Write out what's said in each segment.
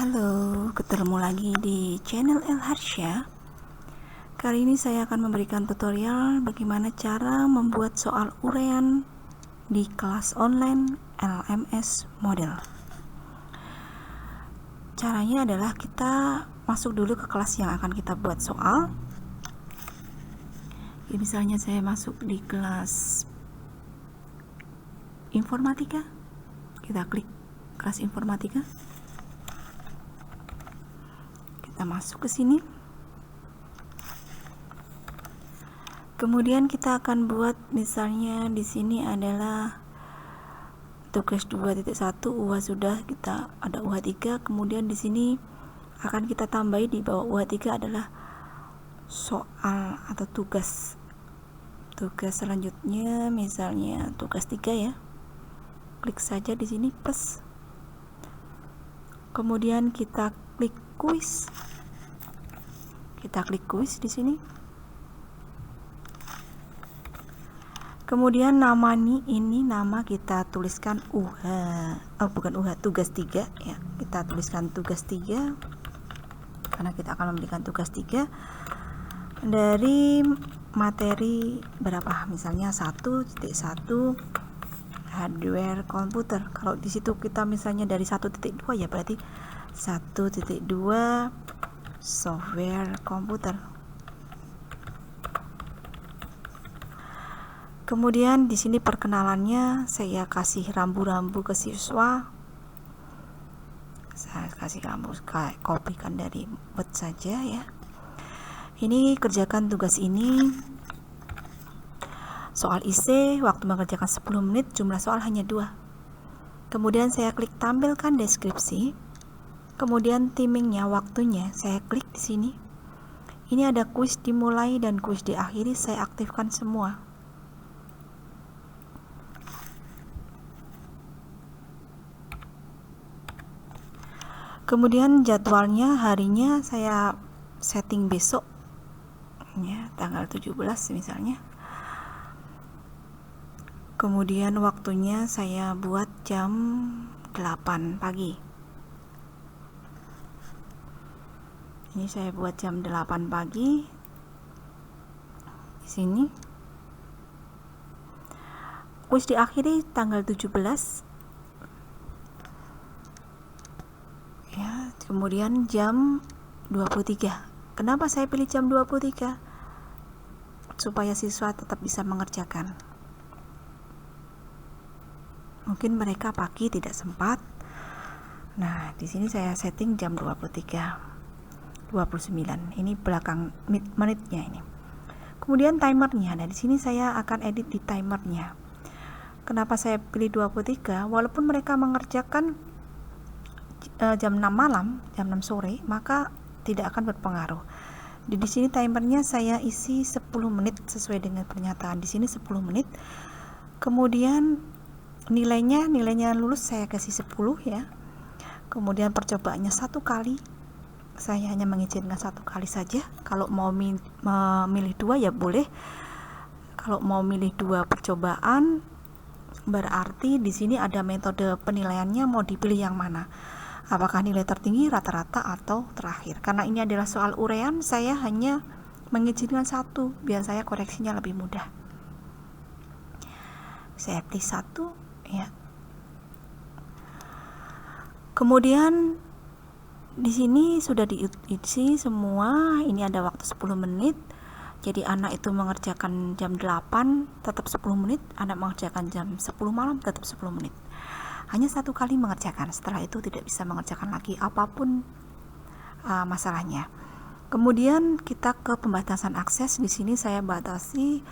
Halo, ketemu lagi di channel El Harsha. Kali ini saya akan memberikan tutorial bagaimana cara membuat soal uraian di kelas online LMS Model. Caranya adalah kita masuk dulu ke kelas yang akan kita buat soal. Ya, misalnya saya masuk di kelas informatika. Kita klik kelas informatika. Kita masuk ke sini. Kemudian kita akan buat, misalnya di sini adalah tugas 2.1 UH sudah, kita ada UH 3. Kemudian di sini akan kita tambahi di bawah UH 3 adalah soal atau tugas. Tugas selanjutnya misalnya tugas 3 ya. Klik saja di sini plus. Kemudian kita klik kuis. Kita klik kuis di sini. Kemudian nama ini nama kita tuliskan UH. Bukan UH, tugas 3 ya. Kita tuliskan tugas 3 karena kita akan memberikan tugas 3 dari materi berapa? Misalnya 1.1 hardware komputer. Kalau di situ kita misalnya dari 1.2 ya berarti 1.2 software komputer. Kemudian di sini perkenalannya saya kasih rambu-rambu ke siswa. Saya kasih rambu, kopikan dari Word saja ya. Ini kerjakan tugas ini. Soal IC, waktu mengerjakan 10 menit, jumlah soal hanya 2. Kemudian saya klik tampilkan deskripsi. Kemudian timingnya, waktunya, saya klik di sini. Ini ada kuis dimulai dan kuis diakhiri, saya aktifkan semua. Kemudian jadwalnya, harinya saya setting besok ya, tanggal 17 misalnya. Kemudian waktunya saya buat jam 8 pagi. Ini saya buat jam 8 pagi. Di sini. Kuis diakhiri tanggal 17. Ya, kemudian jam 23. Kenapa saya pilih jam 23? Supaya siswa tetap bisa mengerjakan. Mungkin mereka pagi tidak sempat. Nah, di sini saya setting jam 23. 29. Ini belakang menitnya ini. Kemudian timernya. Nah, di sini saya akan edit di timernya. Kenapa saya pilih 23? Walaupun mereka mengerjakan jam 6 malam, jam 6 sore, maka tidak akan berpengaruh. Di sini timernya saya isi 10 menit sesuai dengan pernyataan di sini 10 menit. Kemudian nilainya lulus saya kasih 10 ya. Kemudian percobaannya 1 kali. Saya hanya mengizinkan 1 kali saja. Kalau mau memilih 2 ya boleh. Kalau mau milih 2 percobaan, berarti di sini ada metode penilaiannya, mau dipilih yang mana? Apakah nilai tertinggi, rata-rata, atau terakhir? Karena ini adalah soal uraian, saya hanya mengizinkan 1 biar saya koreksinya lebih mudah. Saya pilih 1 ya. Kemudian di sini sudah diisi semua. Ini ada waktu 10 menit. Jadi anak itu mengerjakan jam 8 tetap 10 menit, anak mengerjakan jam 10 malam tetap 10 menit. Hanya 1 kali mengerjakan, setelah itu tidak bisa mengerjakan lagi apapun masalahnya. Kemudian kita ke pembatasan akses. Di sini saya batasi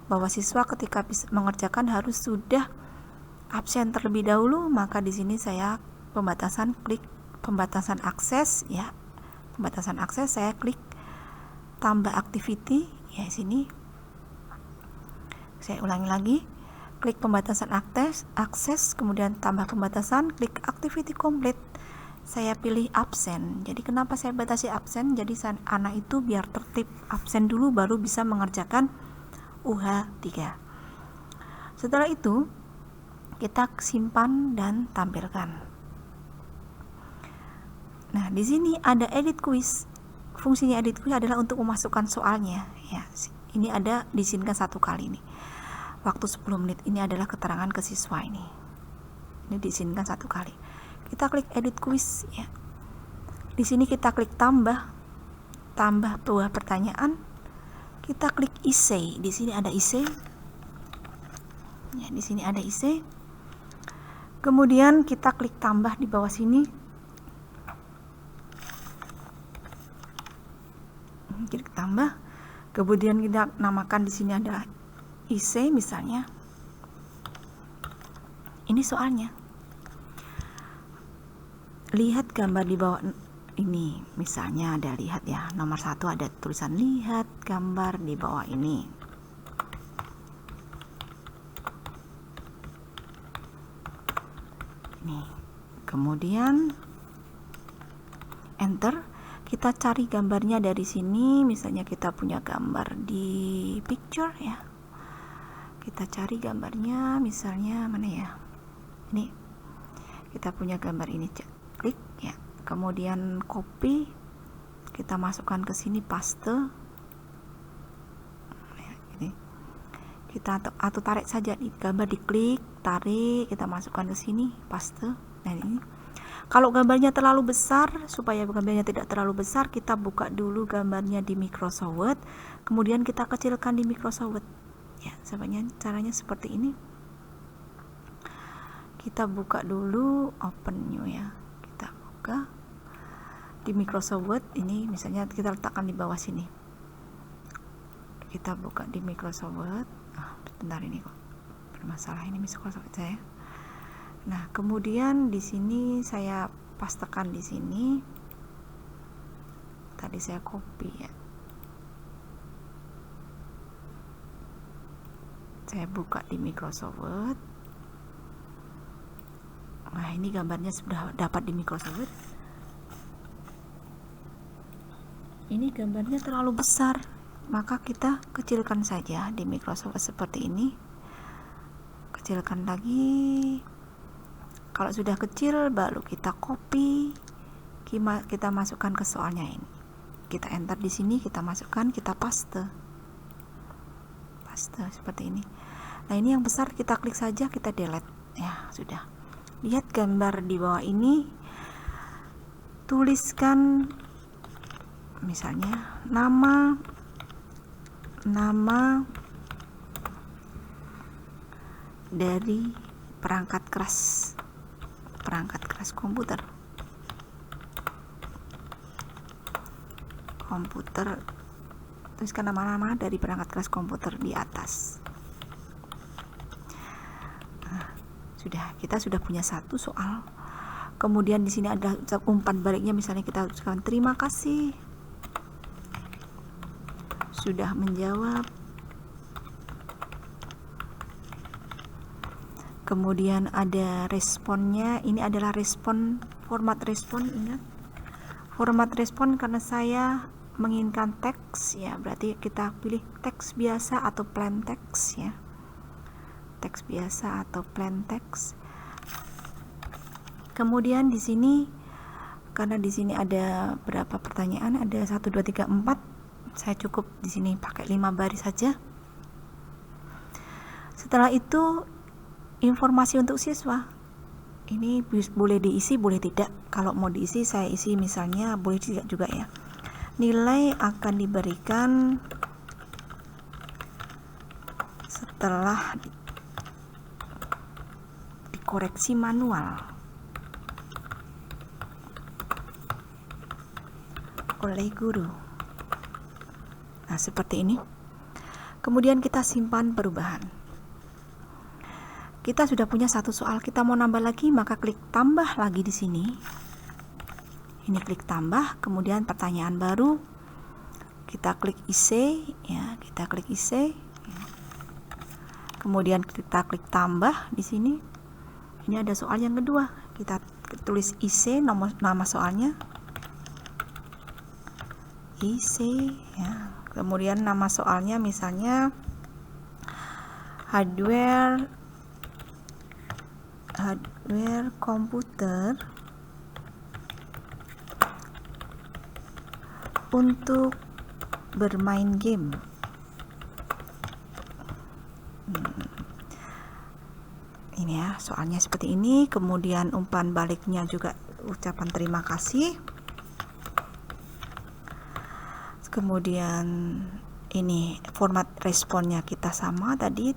bahwa siswa ketika mengerjakan harus sudah absen terlebih dahulu, maka di sini saya klik pembatasan akses ya. Pembatasan akses saya klik tambah activity ya, sini. Saya ulangi lagi. Klik pembatasan akses, kemudian tambah pembatasan, klik activity complete. Saya pilih absen. Jadi kenapa saya batasi absen? Jadi anak itu biar tertib, absen dulu baru bisa mengerjakan UH 3. Setelah itu kita simpan dan tampilkan. Nah, Nah, di sini ada edit quiz. Fungsinya edit quiz adalah untuk memasukkan soalnya ya. Ini ada diizinkan 1 kali nih. Waktu 10 menit ini adalah keterangan ke siswa ini. Ini diizinkan 1 kali. Kita klik edit quiz ya. Di sini kita klik tambah buah pertanyaan. Kita klik essay. Di sini ada essay. Ya, di sini ada essay. Kemudian kita klik tambah di bawah sini. Klik tambah. Kemudian kita namakan di sini ada essay misalnya. Ini soalnya. Lihat gambar di bawah ini. Misalnya ada lihat ya. Nomor 1 ada tulisan lihat gambar di bawah ini. Nih. Kemudian enter. Kita cari gambarnya dari sini. Misalnya kita punya gambar di picture ya. Kita cari gambarnya misalnya mana ya? Ini. Kita punya gambar ini. Klik ya. Kemudian copy. Kita masukkan ke sini, paste. Ya, ini. Kita atau tarik saja nih gambar, diklik, tarik, kita masukkan ke sini, paste. Nah, ini. Kalau gambarnya terlalu besar, supaya gambarnya tidak terlalu besar, kita buka dulu gambarnya di Microsoft Word, kemudian kita kecilkan di Microsoft Word. Ya, caranya seperti ini. Kita buka dulu, open new ya. Kita buka di Microsoft Word, ini misalnya kita letakkan di bawah sini. Kita buka di Microsoft Word. Bentar ini kok bermasalah ini Microsoft Word saya. Nah, kemudian di sini saya pastekan di sini. Tadi saya copy ya. Saya buka di Microsoft Word. Nah, ini gambarnya sudah dapat di Microsoft Word. Ini gambarnya terlalu besar, maka kita kecilkan saja di Microsoft Word seperti ini. Kecilkan lagi. Kalau sudah kecil, baru kita copy, kita masukkan ke soalnya ini. Kita enter di sini, kita masukkan, kita paste seperti ini. Nah, ini yang besar kita klik saja, kita delete ya, sudah. Lihat gambar di bawah ini, tuliskan misalnya nama dari perangkat keras komputer, tuliskan nama-nama dari perangkat keras komputer di atas. Nah, kita sudah punya 1 soal. Kemudian di sini ada umpan baliknya, misalnya kita tuliskan terima kasih sudah menjawab. Kemudian ada responnya, ini adalah format respon, ingat format respon karena saya menginginkan teks ya, berarti kita pilih teks biasa atau plain text ya, teks biasa atau plain text. Kemudian di sini karena di sini ada berapa pertanyaan, ada 1 2 3 4, saya cukup di sini pakai 5 baris saja. Setelah itu informasi untuk siswa ini boleh diisi, boleh tidak. Kalau mau diisi, saya isi misalnya, boleh tidak juga ya. Nilai akan diberikan setelah dikoreksi manual oleh guru. Nah, seperti ini. Kemudian kita simpan perubahan. Kita sudah punya 1 soal, kita mau nambah lagi, maka klik tambah lagi di sini. Ini klik tambah, kemudian pertanyaan baru. Kita klik essay ya, kita klik essay. Kemudian kita klik tambah di sini. Ini ada soal yang kedua. Kita tulis essay, nama soalnya. Essay ya. Kemudian nama soalnya misalnya hardware komputer untuk bermain game. Ini ya, soalnya seperti ini. Kemudian umpan baliknya juga ucapan terima kasih. Kemudian ini format responnya kita sama tadi,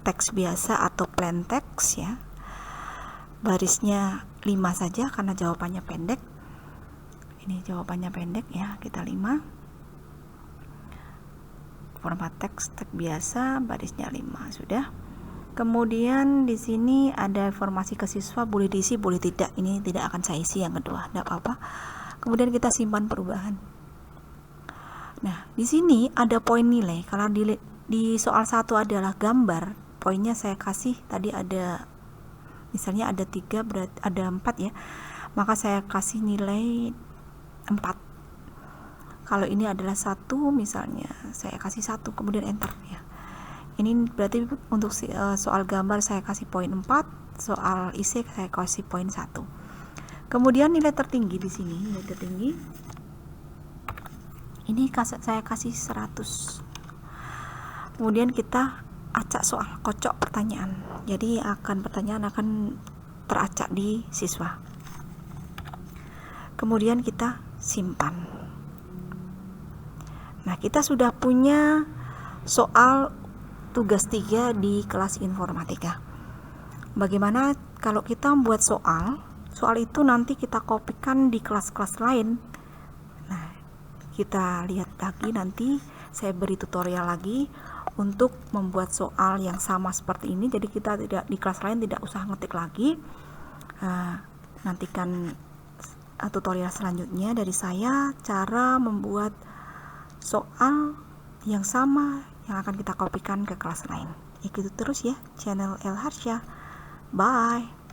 teks biasa atau plain text ya. Barisnya 5 saja karena jawabannya pendek. Ini jawabannya pendek ya, kita 5. Format teks biasa, barisnya 5 sudah. Kemudian di sini ada informasi ke siswa, boleh diisi boleh tidak. Ini tidak akan saya isi yang kedua, tidak apa-apa. Kemudian kita simpan perubahan. Nah, di sini ada poin nilai. Kalau di soal 1 adalah gambar, poinnya saya kasih tadi ada, misalnya ada 3, berarti ada 4 ya. Maka saya kasih nilai 4. Kalau ini adalah 1, misalnya saya kasih 1, kemudian enter ya. Ini berarti untuk soal gambar saya kasih poin 4, soal isi saya kasih poin 1. Kemudian nilai tertinggi di sini, nilai tertinggi ini saya kasih 100. Kemudian kita acak soal, kocok pertanyaan. Jadi pertanyaan akan teracak di siswa. Kemudian kita simpan. Nah, kita sudah punya soal tugas 3 di kelas informatika. Bagaimana kalau kita membuat soal itu nanti kita kopikan di kelas-kelas lain. Kita lihat lagi, nanti saya beri tutorial lagi untuk membuat soal yang sama seperti ini. Jadi kita tidak di kelas lain tidak usah ngetik lagi. Nantikan tutorial selanjutnya dari saya, cara membuat soal yang sama yang akan kita kopikan ke kelas lain. Ikuti terus ya channel El Harsya. Bye.